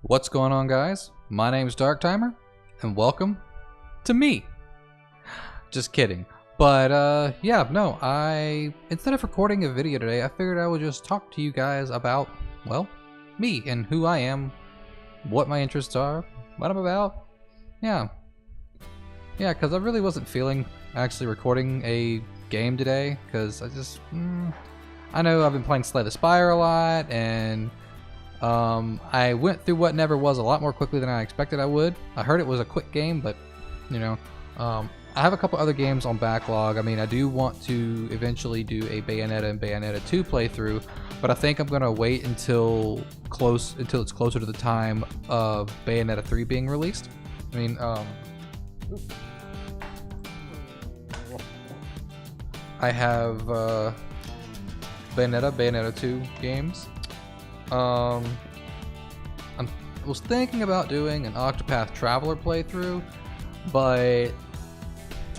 What's going on, guys? My name's Darktimer, and welcome to me. Just kidding. But yeah, no, instead of recording a video today, I figured I would just talk to you guys about, well, me and who I am, what my interests are, what I'm about. Yeah, because I really wasn't feeling actually recording a game today, because I know I've been playing Slay the Spire a lot, and I went through What Never Was a lot more quickly than I expected I would. I heard it was a quick game, but I have a couple other games on backlog. I mean, I do want to eventually do a Bayonetta and Bayonetta 2 playthrough, but I think I'm gonna wait until it's closer to the time of Bayonetta 3 being released. I mean, I have Bayonetta 2 games. I was thinking about doing an Octopath Traveler playthrough, but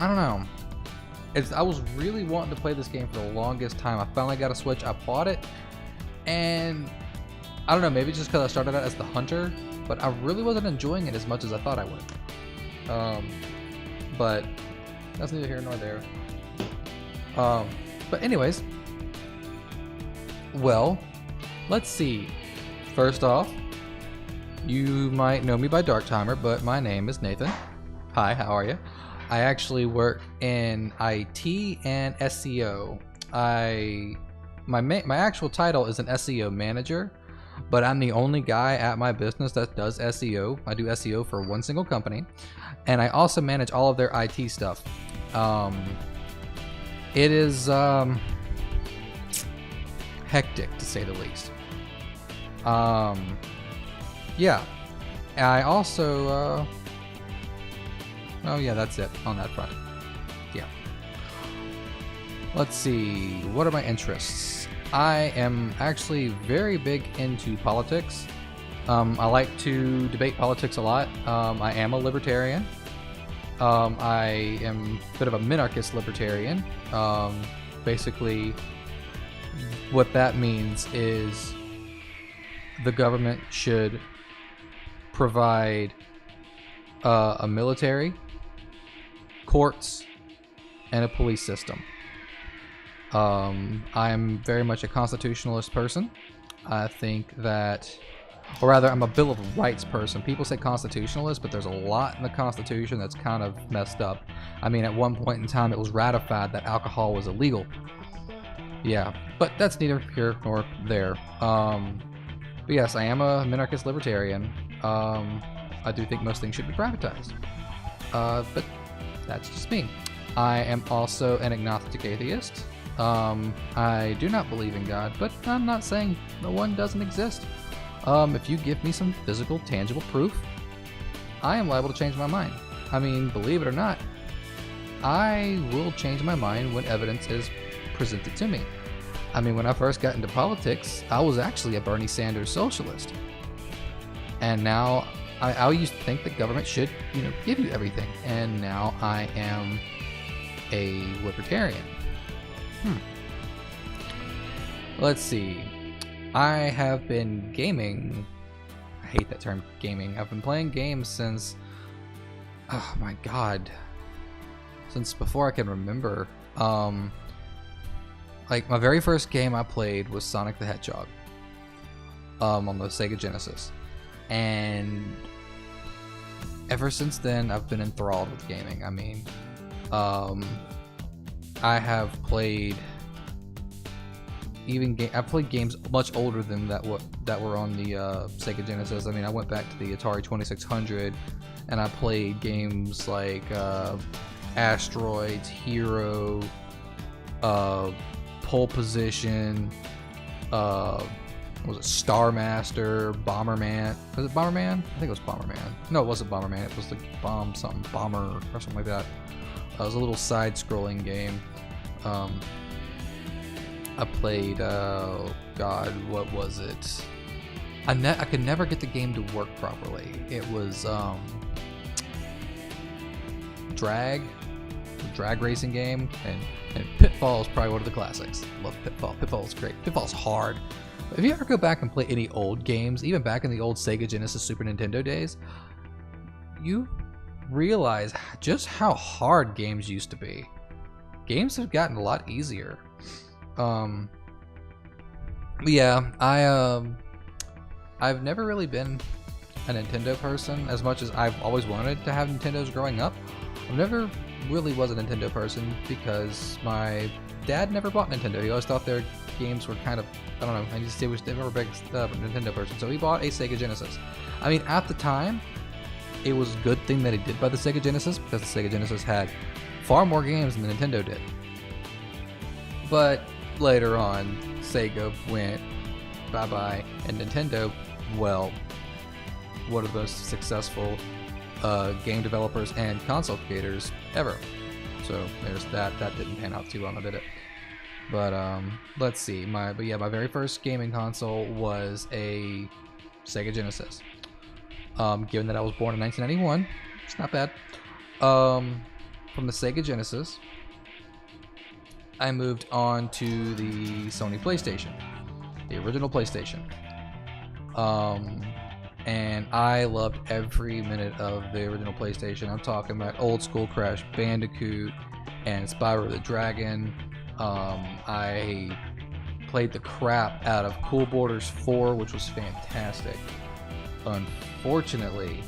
I don't know. I was really wanting to play this game for the longest time. I finally got a Switch. I bought it, and I don't know, maybe just because I started out as the hunter, but I really wasn't enjoying it as much as I thought I would. But that's neither here nor there. But anyways, well, let's see. First off, you might know me by Darktimer, but my name is Nathan. Hi, how are you? I actually work in IT and SEO. My actual title is an SEO manager, but I'm the only guy at my business that does SEO. I do SEO for one single company, and I also manage all of their IT stuff. It is hectic, to say the least. Yeah, I also oh yeah, that's it on that front. Yeah, let's see, what are my interests? I am actually very big into politics. I like to debate politics a lot. I am a libertarian. I am a bit of a minarchist libertarian. Basically, what that means is the government should provide a military, courts, and a police system. I'm very much a constitutionalist person. I think that, or rather, I'm a Bill of Rights person. People say constitutionalist, but there's a lot in the Constitution that's kind of messed up. I mean, at one point in time, it was ratified that alcohol was illegal. Yeah, but that's neither here nor there. But yes, I am a minarchist libertarian. I do think most things should be privatized. But that's just me. I am also an agnostic atheist. I do not believe in God, but I'm not saying no one doesn't exist. If you give me some physical, tangible proof, I am liable to change my mind. I mean, believe it or not, I will change my mind when evidence is presented to me. I mean, when I first got into politics, I was actually a Bernie Sanders socialist. And now I used to think the government should, give you everything. And now I am a libertarian. Let's see. I have been gaming. I hate that term, gaming. I've been playing games since, oh my god, since before I can remember. Like, my very first game I played was Sonic the Hedgehog on the Sega Genesis, and ever since then I've been enthralled with gaming. I mean, I have played I've played games much older than that were on the Sega Genesis. I mean, I went back to the Atari 2600 and I played games like Asteroids, Hero, Pole Position, was it Star Master, Bomberman? Was it Bomberman? I think it was Bomberman. No, it wasn't Bomberman. It was the Bomber or something like that. It was a little side-scrolling game. I played, oh god, what was it? I could never get the game to work properly. It was drag racing game, and Pitfall is probably one of the classics. I love Pitfall. Pitfall is great. Pitfall's hard. If you ever go back and play any old games, even back in the old Sega Genesis, Super Nintendo days, you realize just how hard games used to be. Games have gotten a lot easier. But yeah, I've never really been a Nintendo person as much as I've always wanted to have Nintendos growing up. I never really was a Nintendo person because my dad never bought Nintendo. He always thought their games were kind of, I don't know, I just was never a big Nintendo person. So he bought a Sega Genesis. I mean, at the time, it was a good thing that he did buy the Sega Genesis because the Sega Genesis had far more games than the Nintendo did. But later on, Sega went bye-bye, and Nintendo, well, one of the most successful game developers and console creators ever. So there's that. That didn't pan out too well, did it? But let's see. My very first gaming console was a Sega Genesis. Given that I was born in 1991, it's not bad. From the Sega Genesis, I moved on to the Sony PlayStation, the original PlayStation. And I loved every minute of the original PlayStation. I'm talking about old school Crash Bandicoot and Spyro the Dragon. I played the crap out of Cool Borders 4, which was fantastic. Unfortunately,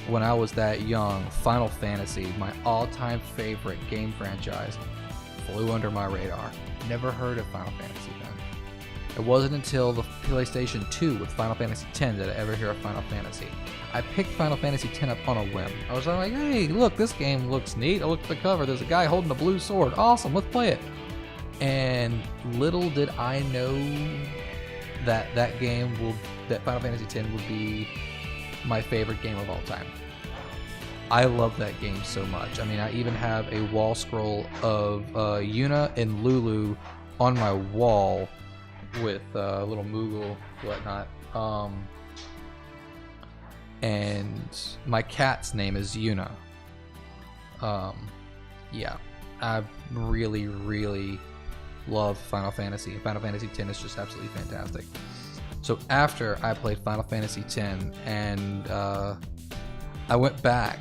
when I was that young, Final Fantasy, my all-time favorite game franchise, flew under my radar. Never heard of Final Fantasy then. It wasn't until the PlayStation 2 with Final Fantasy X did I ever hear of Final Fantasy. I picked Final Fantasy X up on a whim. I was like, hey, look, this game looks neat. I looked at the cover. There's a guy holding a blue sword. Awesome, let's play it. And little did I know that that Final Fantasy X would be my favorite game of all time. I love that game so much. I mean, I even have a wall scroll of Yuna and Lulu on my wall with little Moogle, whatnot. And my cat's name is Yuna. Yeah, I really, really love Final Fantasy. Final Fantasy X is just absolutely fantastic. So after I played Final Fantasy X and I went back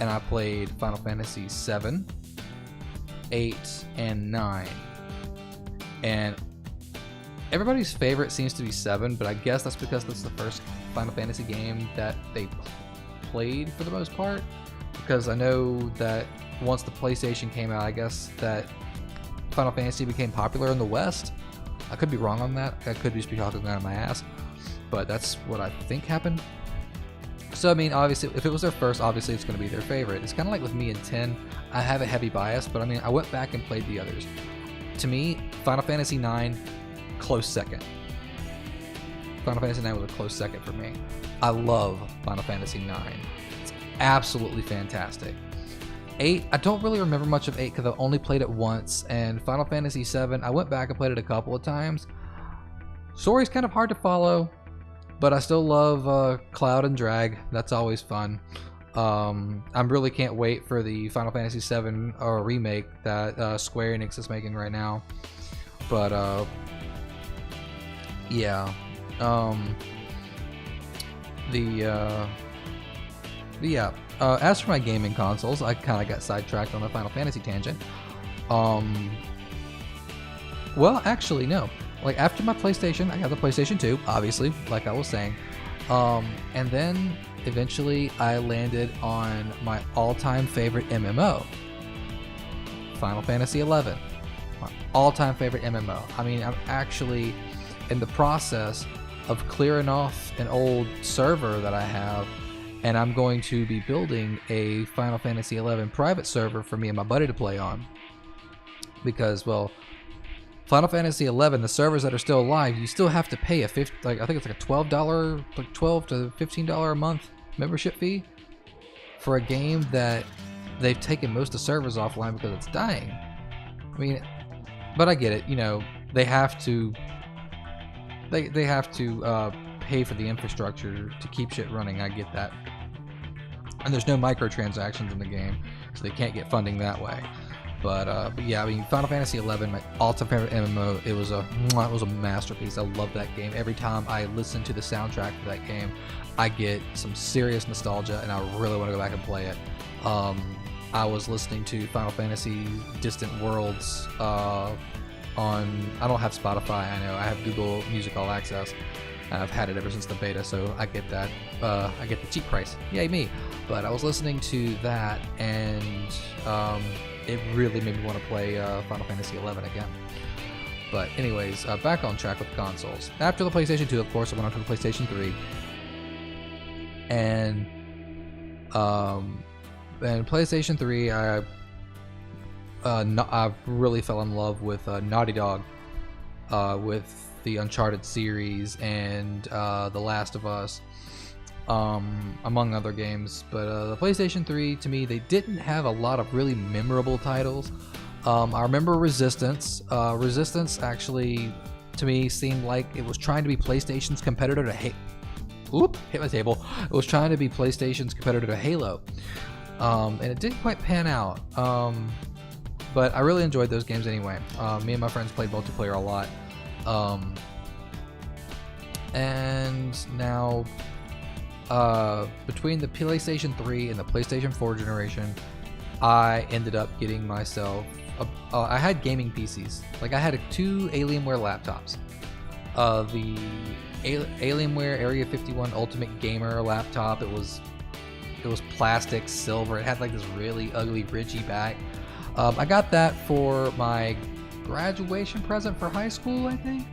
and I played Final Fantasy 7, 8, and 9. And everybody's favorite seems to be 7, but I guess that's because that's the first Final Fantasy game that they played for the most part. Because I know that once the PlayStation came out, I guess that Final Fantasy became popular in the West. I could be wrong on that. I could just be talking out of my ass. But that's what I think happened. So, I mean, obviously, if it was their first, obviously it's going to be their favorite. It's kind of like with me and 10. I have a heavy bias, but I mean, I went back and played the others. To me, Final Fantasy 9, close second. Final Fantasy 9 was a close second for me. I love Final Fantasy 9. It's absolutely fantastic. 8, I don't really remember much of 8 because I only played it once. And Final Fantasy 7, I went back and played it a couple of times. Story's kind of hard to follow, but I still love Cloud and Drag. That's always fun. I really can't wait for the Final Fantasy 7 remake that Square Enix is making right now. But yeah, as for my gaming consoles, I kind of got sidetracked on the Final Fantasy tangent. Well, actually, no. Like, after my PlayStation, I got the PlayStation 2, obviously, like I was saying. And then, eventually, I landed on my all-time favorite MMO. Final Fantasy XI. My all-time favorite MMO. I mean, I'm actually in the process of clearing off an old server that I have, and I'm going to be building a Final Fantasy XI private server for me and my buddy to play on. Because, well, Final Fantasy XI, the servers that are still alive, you still have to pay I think it's like a $12, like $12 to $15 a month membership fee for a game that they've taken most of the servers offline because it's dying. I mean, but I get it. You know, they have to. They have to pay for the infrastructure to keep shit running. I get that. And there's no microtransactions in the game, so they can't get funding that way. But yeah, I mean, Final Fantasy 11, my all-time favorite MMO. It was a masterpiece. I love that game. Every time I listen to the soundtrack for that game, I get some serious nostalgia, and I really want to go back and play it. I was listening to Final Fantasy Distant Worlds on. I don't have Spotify. I know I have Google Music All Access. I've had it ever since the beta, so I get that. I get the cheap price. Yay me! But I was listening to that, and it really made me want to play Final Fantasy 11 again. But anyways, back on track with consoles. After the PlayStation 2, of course, I went on to the PlayStation 3, and PlayStation 3, I really fell in love with Naughty Dog, with the Uncharted series and The Last of Us, among other games. But the PlayStation 3, to me, they didn't have a lot of really memorable titles. I remember Resistance. Resistance actually, to me, seemed like it was trying to be PlayStation's competitor to hit my table. It was trying to be PlayStation's competitor to Halo, and it didn't quite pan out. But I really enjoyed those games anyway. Me and my friends played multiplayer a lot. And now, between the PlayStation 3 and the PlayStation 4 generation, I ended up getting myself I had gaming PCs. Like, I had 2 Alienware laptops. The Alienware Area 51 Ultimate Gamer laptop. It was plastic, silver. It had like this really ugly, ridgy back. I got that for my graduation present for high school, I think.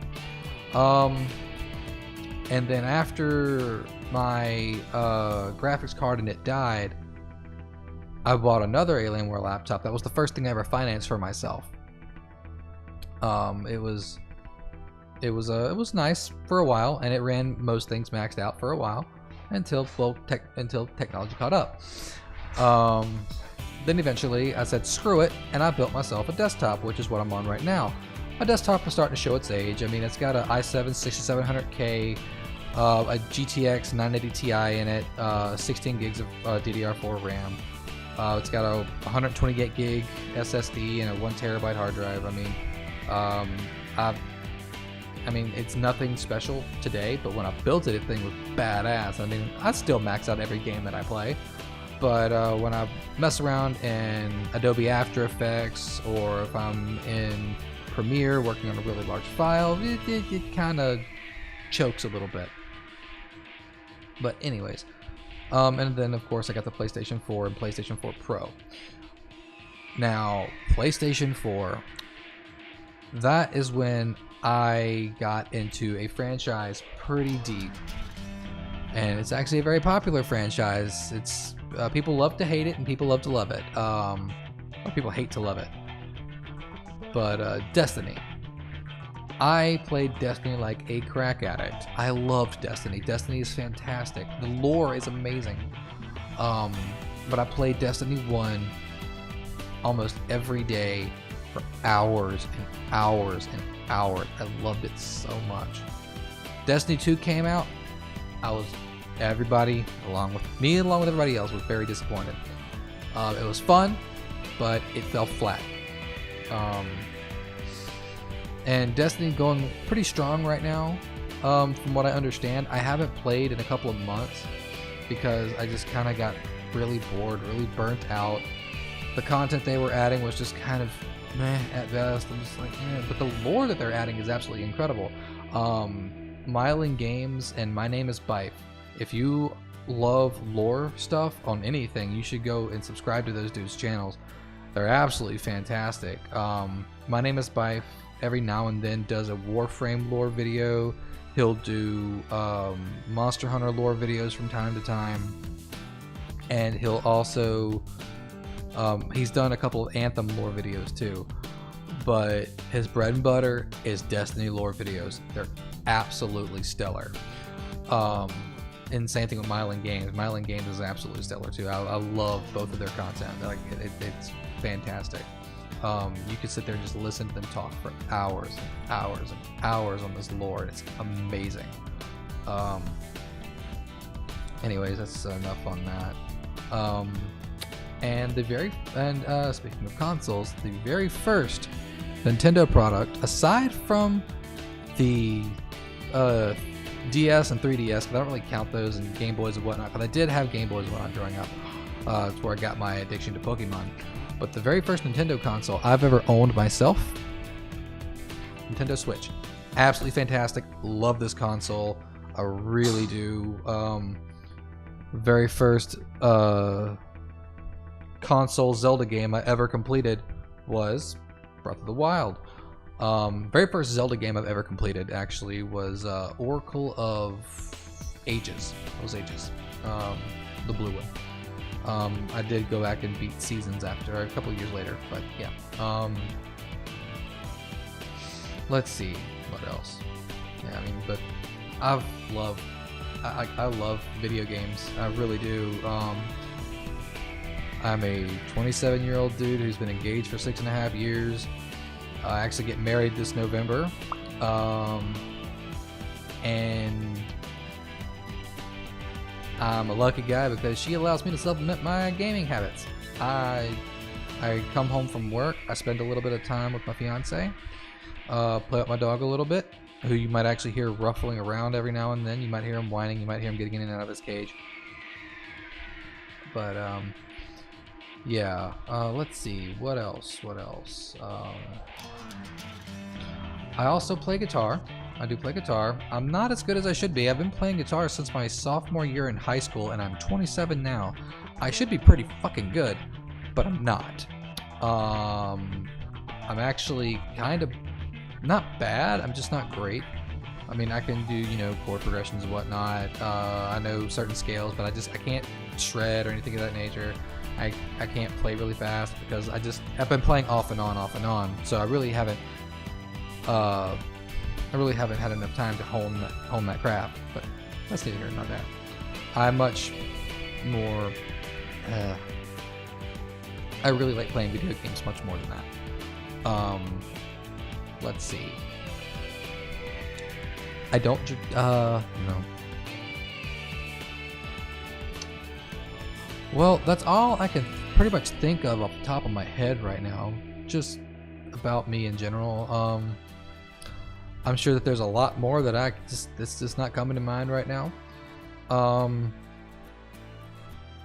And then after my graphics card and it died, I bought another Alienware laptop. That was the first thing I ever financed for myself. It was nice for a while, and it ran most things maxed out for a while until technology caught up. Then eventually I said screw it, and I built myself a desktop, which is what I'm on right now. My desktop is starting to show its age. I mean, it's got an i7 6700K, a GTX 980 Ti in it, 16 gigs of DDR4 RAM. It's got a 128 gig SSD and a 1 terabyte hard drive. I mean, it's nothing special today, but when I built it, the thing was badass. I mean, I still max out every game that I play. But when I mess around in Adobe After Effects, or if I'm in Premiere working on a really large file, it kind of chokes a little bit. But anyways, and then of course I got the PlayStation 4 and PlayStation 4 Pro. Now, PlayStation 4, that is when I got into a franchise pretty deep. And it's actually a very popular franchise. It's people love to hate it and people love to love it. Or people hate to love it. But Destiny. I played Destiny like a crack addict. I loved Destiny. Destiny is fantastic. The lore is amazing. But I played Destiny 1 almost every day for hours and hours and hours. I loved it so much. Destiny 2 came out. Everybody, along with everybody else, was very disappointed. It was fun, but it fell flat. And Destiny going pretty strong right now, from what I understand. I haven't played in a couple of months because I just kind of got really bored, really burnt out. The content they were adding was just kind of meh at best. I'm just like, eh. But the lore that they're adding is absolutely incredible. Myelin Games and My Name is Bife. If you love lore stuff on anything, you should go and subscribe to those dudes' channels. They're absolutely fantastic. My Name is Bife every now and then does a Warframe lore video. He'll do Monster Hunter lore videos from time to time. And he'll also... he's done a couple of Anthem lore videos too. But his bread and butter is Destiny lore videos. They're absolutely stellar. And same thing with Myelin Games. Myelin Games is absolutely stellar too. I love both of their content. Like it's fantastic. You could sit there and just listen to them talk for hours and hours and hours on this lore. It's amazing. Anyways, that's enough on that. And speaking of consoles, the very first Nintendo product, aside from the DS and 3DS, because I don't really count those, and Game Boys and whatnot, because I did have Game Boys when I was growing up. It's where I got my addiction to Pokemon. But the very first Nintendo console I've ever owned myself, Nintendo Switch. Absolutely fantastic. Love this console. I really do. Very first console Zelda game I ever completed was Breath of the Wild. Very first Zelda game I've ever completed actually was Oracle of Ages. Those Ages. The blue one. I did go back and beat Seasons after a couple years later, but yeah. Let's see what else. Yeah, I mean, but I love video games. I really do. I'm a 27-year-old dude who's been engaged for 6.5 years. I actually get married this November, and I'm a lucky guy because she allows me to supplement my gaming habits. I come home from work, I spend a little bit of time with my fiance, play with my dog a little bit, who you might actually hear ruffling around every now and then. You might hear him whining, you might hear him getting in and out of his cage. But yeah, let's see, what else? I also play guitar. I do play guitar. I'm not as good as I should be. I've been playing guitar since my sophomore year in high school, and I'm 27 now. I should be pretty fucking good, but I'm not. I'm actually kind of not bad. I'm just not great. I mean, I can do, you know, chord progressions and whatnot. I know certain scales, but I can't shred or anything of that nature. I can't play really fast because I've been playing off and on, so I really haven't had enough time to hone that craft. But that's neither here nor there. I'm much more. I really like playing video games much more than that. Let's see. I don't. No. Well, that's all I can pretty much think of off the top of my head right now, just about me in general. I'm sure that there's a lot more that it's just not coming to mind right now.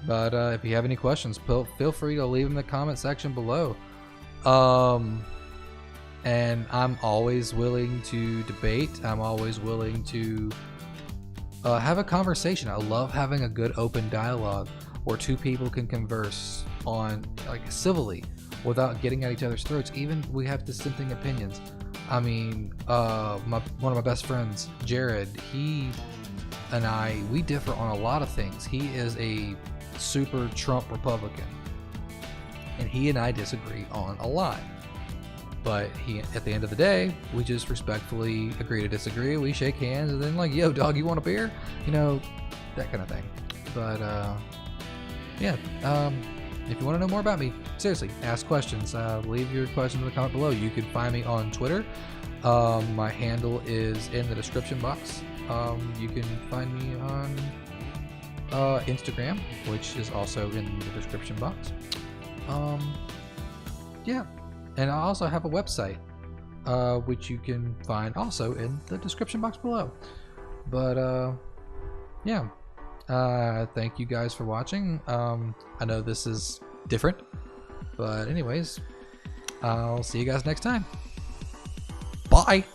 But if you have any questions, feel free to leave them in the comment section below. And I'm always willing to debate. I'm always willing to have a conversation. I love having a good open dialogue where two people can converse on, like, civilly without getting at each other's throats. Even we have dissenting opinions. I mean, one of my best friends, Jared, he and we differ on a lot of things. He is a super Trump Republican, and he and I disagree on a lot. But at the end of the day, we just respectfully agree to disagree. We shake hands, and then, like, yo, dog, you want a beer? You know, that kind of thing. But yeah, if you want to know more about me, seriously, ask questions. Leave your questions in the comment below. You can find me on Twitter. My handle is in the description box. You can find me on Instagram, which is also in the description box. Yeah, and I also have a website, which you can find also in the description box below. But yeah. Thank you guys for watching. I know this is different, but anyways, I'll see you guys next time. Bye.